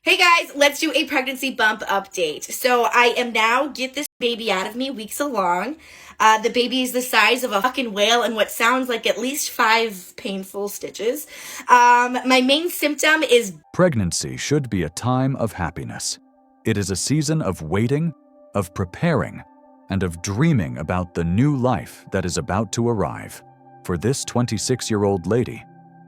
Hey guys, let's do a pregnancy bump update. So I am now, get this baby out of me, weeks along. The baby is the size of a fucking whale and what sounds like at least 5 painful stitches. My main symptom is Pregnancy should be a time of happiness. It is a season of waiting, of preparing, and of dreaming about the new life that is about to arrive. For this 26-year-old lady,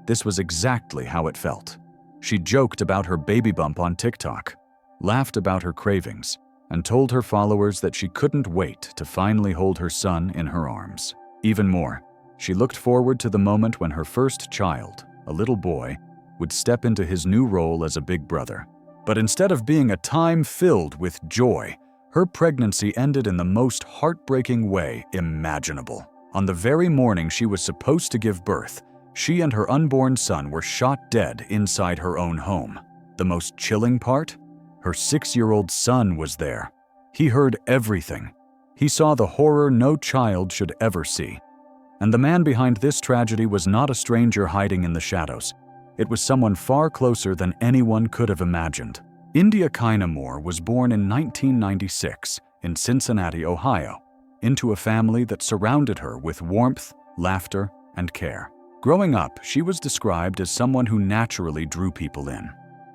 this was exactly how it felt. She joked about her baby bump on TikTok, laughed about her cravings, and told her followers that she couldn't wait to finally hold her son in her arms. Even more, she looked forward to the moment when her first child, a little boy, would step into his new role as a big brother. But instead of being a time filled with joy, her pregnancy ended in the most heartbreaking way imaginable. On the very morning she was supposed to give birth, she and her unborn son were shot dead inside her own home. The most chilling part? Her 6-year-old son was there. He heard everything. He saw the horror no child should ever see. And the man behind this tragedy was not a stranger hiding in the shadows. It was someone far closer than anyone could have imagined. India Kinamore was born in 1996 in Cincinnati, Ohio, into a family that surrounded her with warmth, laughter, and care. Growing up, she was described as someone who naturally drew people in.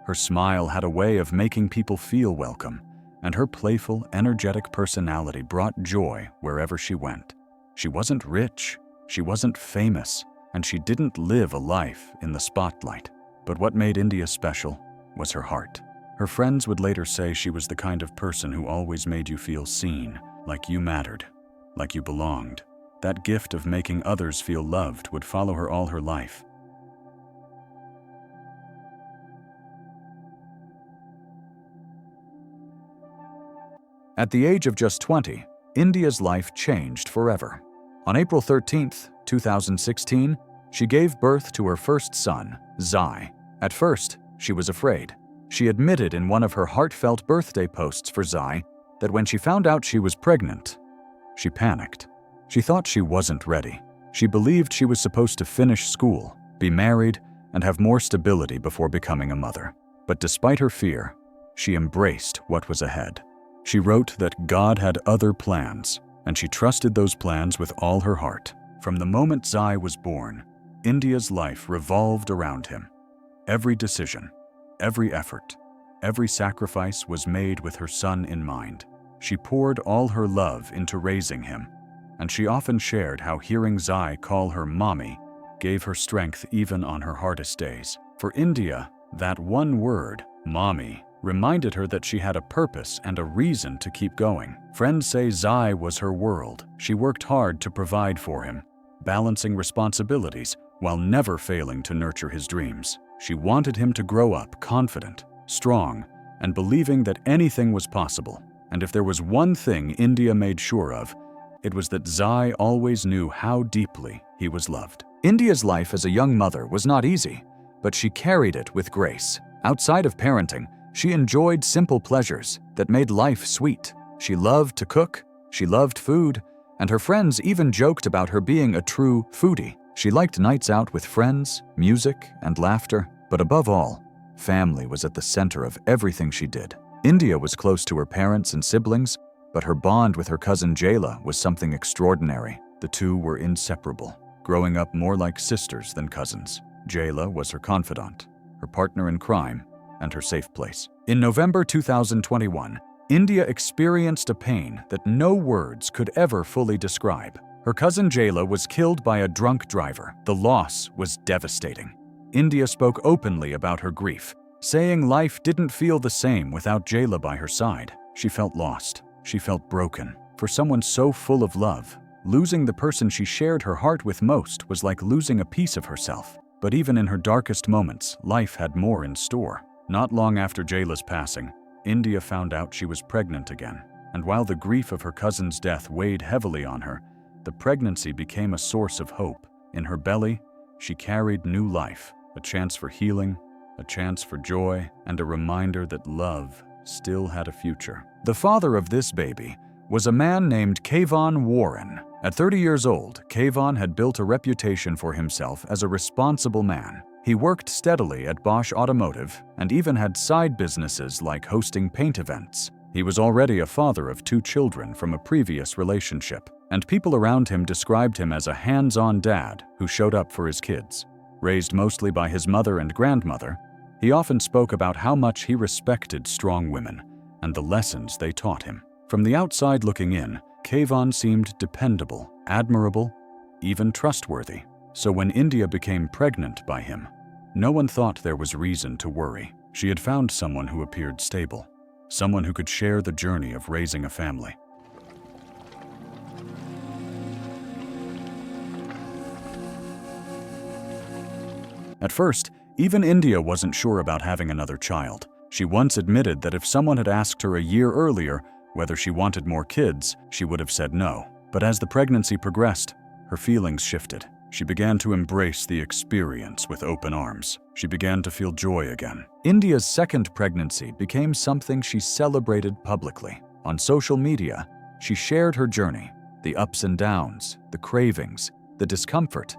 Her smile had a way of making people feel welcome, and her playful, energetic personality brought joy wherever she went. She wasn't rich, she wasn't famous, and she didn't live a life in the spotlight. But what made India special was her heart. Her friends would later say she was the kind of person who always made you feel seen, like you mattered, like you belonged. That gift of making others feel loved would follow her all her life. At the age of just 20, India's life changed forever. On April 13, 2016, she gave birth to her first son, Zai. At first, she was afraid. She admitted in one of her heartfelt birthday posts for Zai that when she found out she was pregnant, she panicked. She thought she wasn't ready. She believed she was supposed to finish school, be married, and have more stability before becoming a mother. But despite her fear, she embraced what was ahead. She wrote that God had other plans, and she trusted those plans with all her heart. From the moment Zai was born, India's life revolved around him. Every decision, every effort, every sacrifice was made with her son in mind. She poured all her love into raising him, and she often shared how hearing Zai call her mommy gave her strength even on her hardest days. For India, that one word, mommy, reminded her that she had a purpose and a reason to keep going. Friends say Zai was her world. She worked hard to provide for him, balancing responsibilities while never failing to nurture his dreams. She wanted him to grow up confident, strong, and believing that anything was possible. And if there was one thing India made sure of, it was that Zai always knew how deeply he was loved. India's life as a young mother was not easy, but she carried it with grace. Outside of parenting, she enjoyed simple pleasures that made life sweet. She loved to cook, she loved food, and her friends even joked about her being a true foodie. She liked nights out with friends, music, and laughter, but above all, family was at the center of everything she did. India was close to her parents and siblings, but her bond with her cousin Jayla was something extraordinary. The two were inseparable, growing up more like sisters than cousins. Jayla was her confidant, her partner in crime, and her safe place. In November 2021, India experienced a pain that no words could ever fully describe. Her cousin Jayla was killed by a drunk driver. The loss was devastating. India spoke openly about her grief, saying life didn't feel the same without Jayla by her side. She felt lost. She felt broken. For someone so full of love, losing the person she shared her heart with most was like losing a piece of herself. But even in her darkest moments, life had more in store. Not long after Jayla's passing, India found out she was pregnant again. And while the grief of her cousin's death weighed heavily on her, the pregnancy became a source of hope. In her belly, she carried new life, a chance for healing, a chance for joy, and a reminder that love still had a future. The father of this baby was a man named Kayvon Warren. At 30 years old, Kayvon had built a reputation for himself as a responsible man. He worked steadily at Bosch Automotive and even had side businesses like hosting paint events. He was already a father of 2 children from a previous relationship, and people around him described him as a hands-on dad who showed up for his kids. Raised mostly by his mother and grandmother, he often spoke about how much he respected strong women and the lessons they taught him. From the outside looking in, Kayvon seemed dependable, admirable, even trustworthy. So when India became pregnant by him, no one thought there was reason to worry. She had found someone who appeared stable, someone who could share the journey of raising a family. At first, even India wasn't sure about having another child. She once admitted that if someone had asked her a year earlier whether she wanted more kids, she would have said no. But as the pregnancy progressed, her feelings shifted. She began to embrace the experience with open arms. She began to feel joy again. India's second pregnancy became something she celebrated publicly. On social media, she shared her journey, the ups and downs, the cravings, the discomfort,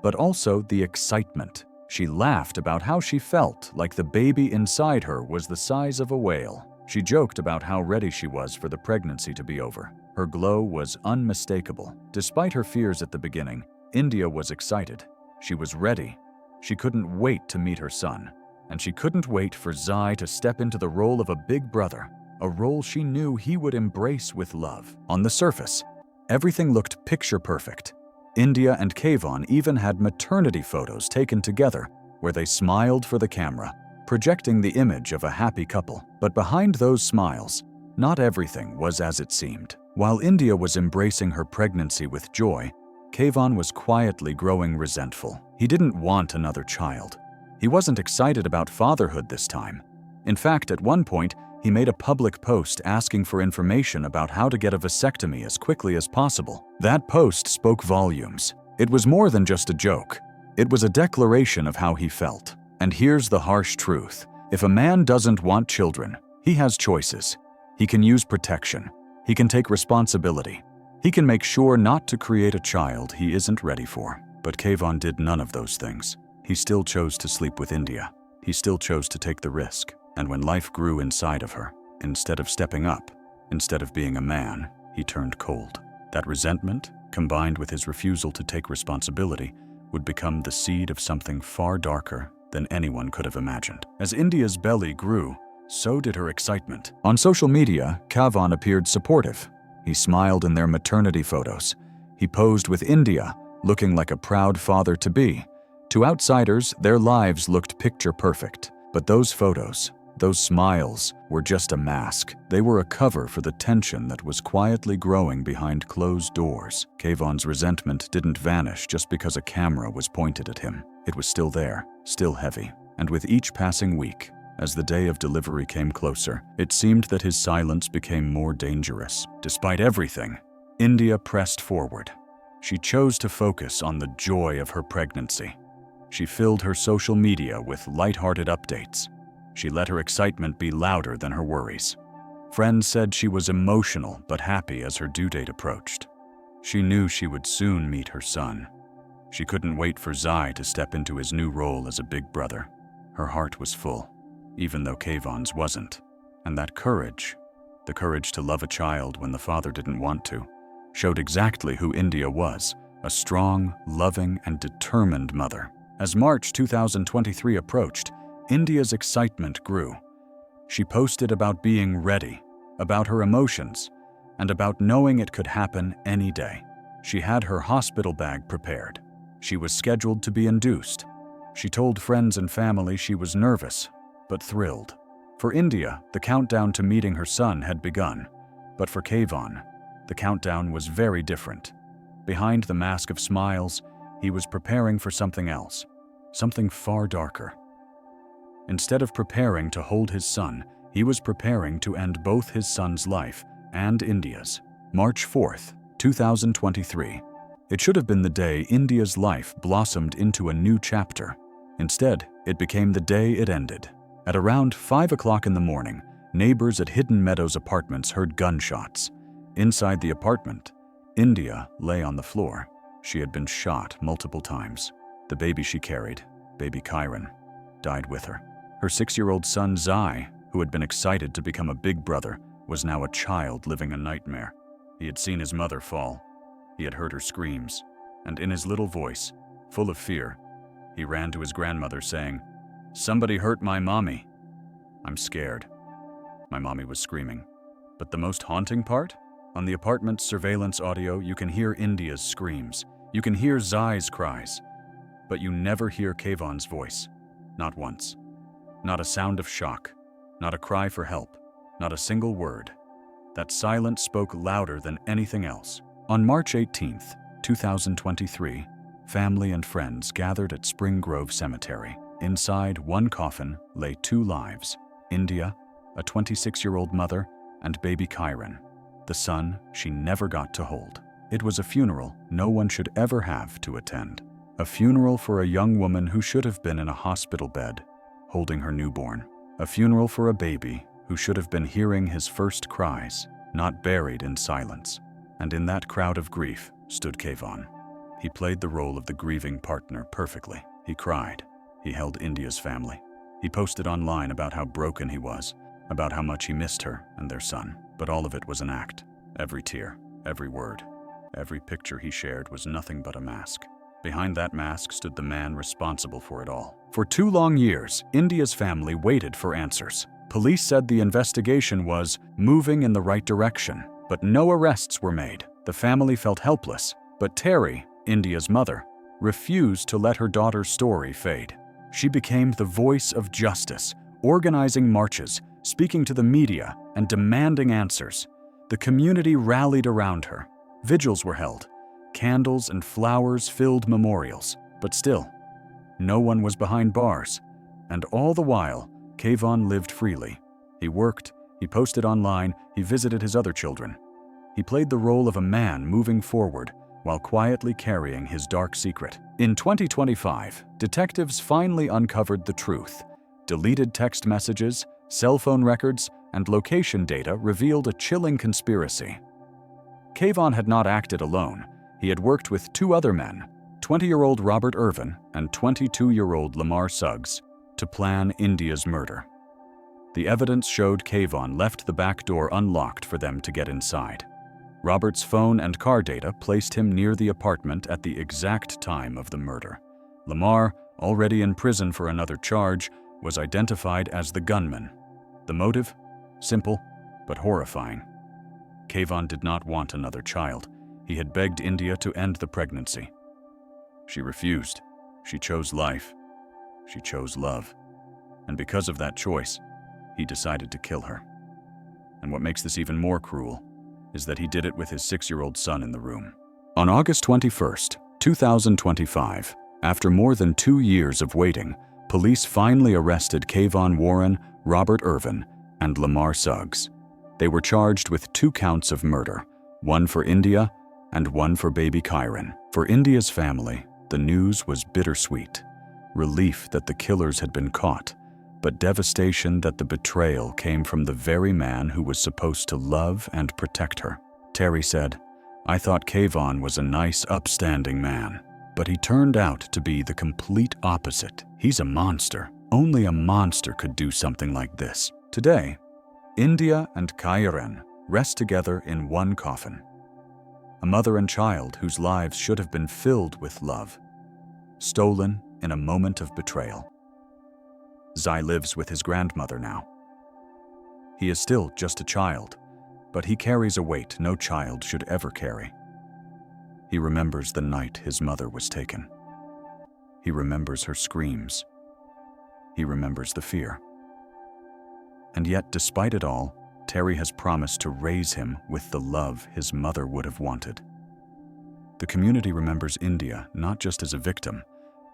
but also the excitement. She laughed about how she felt like the baby inside her was the size of a whale. She joked about how ready she was for the pregnancy to be over. Her glow was unmistakable. Despite her fears at the beginning, India was excited. She was ready. She couldn't wait to meet her son. And she couldn't wait for Zai to step into the role of a big brother, a role she knew he would embrace with love. On the surface, everything looked picture perfect. India and Kayvon even had maternity photos taken together where they smiled for the camera, projecting the image of a happy couple. But behind those smiles, not everything was as it seemed. While India was embracing her pregnancy with joy, Kayvon was quietly growing resentful. He didn't want another child. He wasn't excited about fatherhood this time. In fact, at one point, he made a public post asking for information about how to get a vasectomy as quickly as possible. That post spoke volumes. It was more than just a joke. It was a declaration of how he felt. And here's the harsh truth. If a man doesn't want children, he has choices. He can use protection. He can take responsibility. He can make sure not to create a child he isn't ready for. But Kayvon did none of those things. He still chose to sleep with India. He still chose to take the risk. And when life grew inside of her, instead of stepping up, instead of being a man, he turned cold. That resentment, combined with his refusal to take responsibility, would become the seed of something far darker than anyone could have imagined. As India's belly grew, so did her excitement. On social media, Kayvon appeared supportive. He smiled in their maternity photos. He posed with India, looking like a proud father-to-be. To outsiders, their lives looked picture perfect. But those photos, those smiles, were just a mask. They were a cover for the tension that was quietly growing behind closed doors. Kayvon's resentment didn't vanish just because a camera was pointed at him. It was still there, still heavy. And with each passing week, as the day of delivery came closer, it seemed that his silence became more dangerous. Despite everything, India pressed forward. She chose to focus on the joy of her pregnancy. She filled her social media with lighthearted updates. She let her excitement be louder than her worries. Friends said she was emotional but happy as her due date approached. She knew she would soon meet her son. She couldn't wait for Zai to step into his new role as a big brother. Her heart was full, even though Kayvon's wasn't. And that courage, the courage to love a child when the father didn't want to, showed exactly who India was, a strong, loving, and determined mother. As March 2023 approached, India's excitement grew. She posted about being ready, about her emotions, and about knowing it could happen any day. She had her hospital bag prepared. She was scheduled to be induced. She told friends and family she was nervous, but thrilled. For India, the countdown to meeting her son had begun. But for Kayvon, the countdown was very different. Behind the mask of smiles, he was preparing for something else, something far darker. Instead of preparing to hold his son, he was preparing to end both his son's life and India's. March 4th, 2023. It should have been the day India's life blossomed into a new chapter. Instead, it became the day it ended. At around 5 o'clock in the morning, neighbors at Hidden Meadows Apartments heard gunshots. Inside the apartment, India lay on the floor. She had been shot multiple times. The baby she carried, baby Kyron, died with her. Her 6-year-old son Zai, who had been excited to become a big brother, was now a child living a nightmare. He had seen his mother fall. He had heard her screams, and in his little voice, full of fear, he ran to his grandmother saying, "Somebody hurt my mommy. I'm scared." My mommy was screaming. But the most haunting part? On the apartment's surveillance audio, you can hear India's screams. You can hear Zai's cries. But you never hear Kayvon's voice. Not once. Not a sound of shock. Not a cry for help. Not a single word. That silence spoke louder than anything else. On March 18th, 2023, family and friends gathered at Spring Grove Cemetery. Inside one coffin lay 2 lives: India, a 26-year-old mother, and baby Kyron, the son she never got to hold. It was a funeral no one should ever have to attend. A funeral for a young woman who should have been in a hospital bed, holding her newborn. A funeral for a baby who should have been hearing his first cries, not buried in silence. And in that crowd of grief stood Kayvon. He played the role of the grieving partner perfectly. He cried. He held India's family. He posted online about how broken he was, about how much he missed her and their son. But all of it was an act. Every tear, every word, every picture he shared was nothing but a mask. Behind that mask stood the man responsible for it all. For 2 long years, India's family waited for answers. Police said the investigation was moving in the right direction, but no arrests were made. The family felt helpless, but Terry, India's mother, refused to let her daughter's story fade. She became the voice of justice, organizing marches, speaking to the media, and demanding answers. The community rallied around her. Vigils were held. Candles and flowers filled memorials. But still, no one was behind bars. And all the while, Kayvon lived freely. He worked, he posted online, he visited his other children. He played the role of a man moving forward while quietly carrying his dark secret. In 2025, detectives finally uncovered the truth. Deleted text messages, cell phone records, and location data revealed a chilling conspiracy. Kayvon had not acted alone. He had worked with 2 other men, 20-year-old Robert Irvin and 22-year-old Lamar Suggs, to plan India's murder. The evidence showed Kayvon left the back door unlocked for them to get inside. Robert's phone and car data placed him near the apartment at the exact time of the murder. Lamar, already in prison for another charge, was identified as the gunman. The motive? Simple, but horrifying. Kayvon did not want another child. He had begged India to end the pregnancy. She refused. She chose life. She chose love. And because of that choice, he decided to kill her. And what makes this even more cruel is that he did it with his 6-year-old son in the room. On August 21st, 2025, after more than 2 years of waiting, police finally arrested Kayvon Warren, Robert Irvin, and Lamar Suggs. They were charged with 2 counts of murder, 1 for India and 1 for baby Kyron. For India's family, the news was bittersweet. Relief that the killers had been caught, but devastation that the betrayal came from the very man who was supposed to love and protect her. Terry said, "I thought Kayvon was a nice, upstanding man, but he turned out to be the complete opposite. He's a monster. Only a monster could do something like this." Today, India and Kyron rest together in one coffin. A mother and child whose lives should have been filled with love, stolen in a moment of betrayal. Zai lives with his grandmother now. He is still just a child, but he carries a weight no child should ever carry. He remembers the night his mother was taken. He remembers her screams. He remembers the fear. And yet, despite it all, Terry has promised to raise him with the love his mother would have wanted. The community remembers India not just as a victim,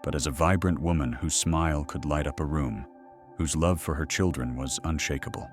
but as a vibrant woman whose smile could light up a room, whose love for her children was unshakable.